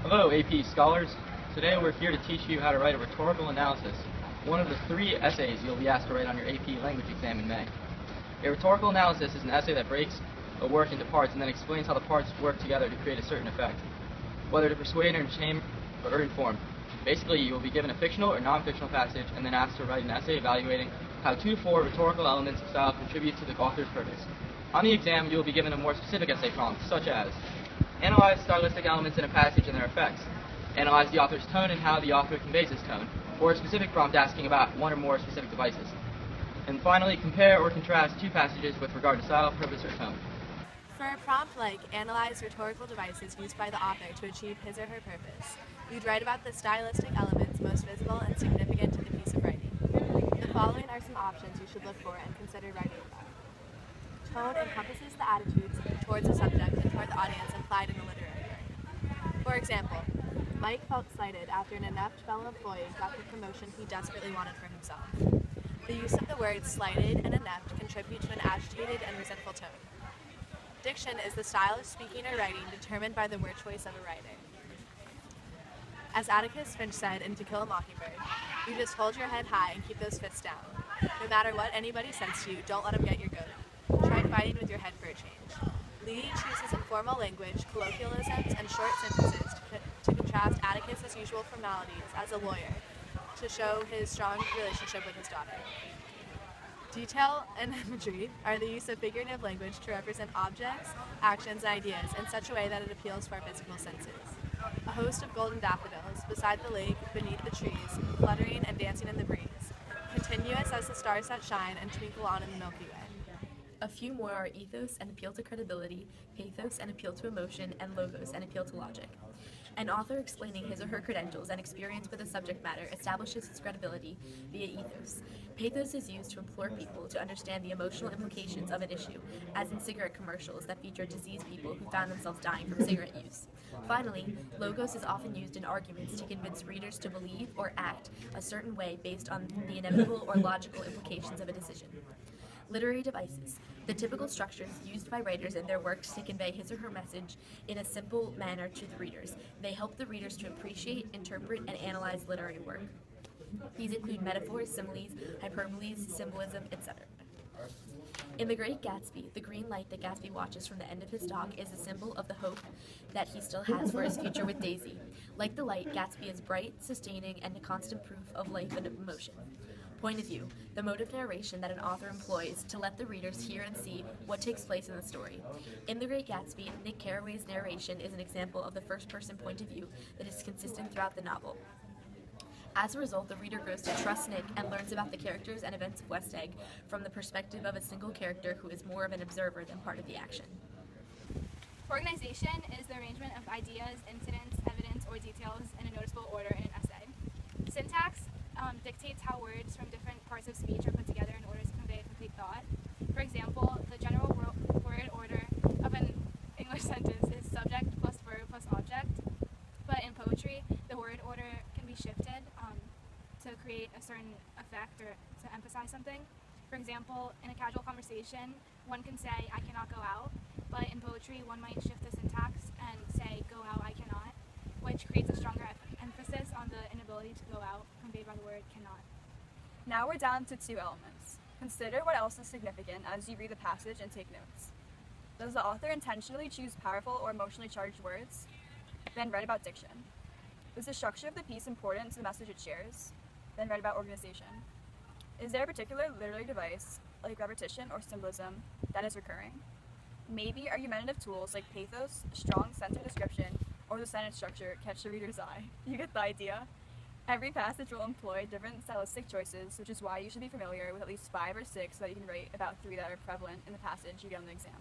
Hello, AP scholars. Today we're here to teach you how to write a rhetorical analysis, one of the 3 essays you'll be asked to write on your AP language exam in May. A rhetorical analysis is an essay that breaks a work into parts and then explains how the parts work together to create a certain effect, whether to persuade or shame or inform. Basically, you will be given a fictional or non-fictional passage and then asked to write an essay evaluating how 2 to 4 rhetorical elements of style contribute to the author's purpose. On the exam, you will be given a more specific essay prompt, such as analyze stylistic elements in a passage and their effects, analyze the author's tone and how the author conveys his tone, or a specific prompt asking about 1 or more specific devices. And finally, compare or contrast 2 passages with regard to style, purpose, or tone. For a prompt like analyze rhetorical devices used by the author to achieve his or her purpose, you'd write about the stylistic elements most visible and significant to the piece of writing. The following are some options you should look for and consider writing about. Tone encompasses the attitudes towards the subject and toward the audience implied in the literary work. For example, Mike felt slighted after an inept fellow employee got the promotion he desperately wanted for himself. The use of the words slighted and inept contribute to an agitated and resentful tone. Diction is the style of speaking or writing determined by the word choice of a writer. As Atticus Finch said in To Kill a Mockingbird, you just hold your head high and keep those fists down. No matter what anybody says to you, don't let them get your goat. Try fighting with your head for a change. Lee chooses informal language, colloquialisms, and short sentences to contrast Atticus's usual formalities as a lawyer to show his strong relationship with his daughter. Detail and imagery are the use of figurative language to represent objects, actions, and ideas in such a way that it appeals to our physical senses. A host of golden daffodils, beside the lake, beneath the trees, fluttering and dancing in the breeze, continuous as the stars that shine and twinkle on in the Milky Way. A few more are ethos and appeal to credibility, pathos and appeal to emotion, and logos and appeal to logic. An author explaining his or her credentials and experience with a subject matter establishes his credibility via ethos. Pathos is used to implore people to understand the emotional implications of an issue, as in cigarette commercials that feature diseased people who found themselves dying from cigarette use. Finally, logos is often used in arguments to convince readers to believe or act a certain way based on the inevitable or logical implications of a decision. Literary devices, the typical structures used by writers in their works to convey his or her message in a simple manner to the readers. They help the readers to appreciate, interpret, and analyze literary work. These include metaphors, similes, hyperboles, symbolism, etc. In The Great Gatsby, the green light that Gatsby watches from the end of his dock is a symbol of the hope that he still has for his future with Daisy. Like the light, Gatsby is bright, sustaining, and a constant proof of life and emotion. Point of view, the mode of narration that an author employs to let the readers hear and see what takes place in the story. In The Great Gatsby, Nick Carraway's narration is an example of the first-person point of view that is consistent throughout the novel. As a result, the reader grows to trust Nick and learns about the characters and events of West Egg from the perspective of a single character who is more of an observer than part of the action. Organization is the arrangement of ideas, incidents, evidence, or details in a noticeable order in an essay. Syntax dictates how words from different parts of speech are put together in order to convey a complete thought. For example, the general word order of an English sentence is subject plus verb plus object, but in poetry, the word order can be shifted to create a certain effect or to emphasize something. For example, in a casual conversation, one can say, I cannot go out, but in poetry, one might shift the syntax and say, go out, I cannot, which creates a stronger emphasis on the inability to go out conveyed by the word cannot. Now we're down to 2 elements. Consider what else is significant as you read the passage and take notes. Does the author intentionally choose powerful or emotionally charged words? Then write about diction. Is the structure of the piece important to the message it shares? Then write about organization. Is there a particular literary device, like repetition or symbolism, that is recurring? Maybe argumentative tools like pathos, strong sense of description, or the sentence structure catch the reader's eye. You get the idea. Every passage will employ different stylistic choices, which is why you should be familiar with at least 5 or 6 so that you can write about 3 that are prevalent in the passage you get on the exam.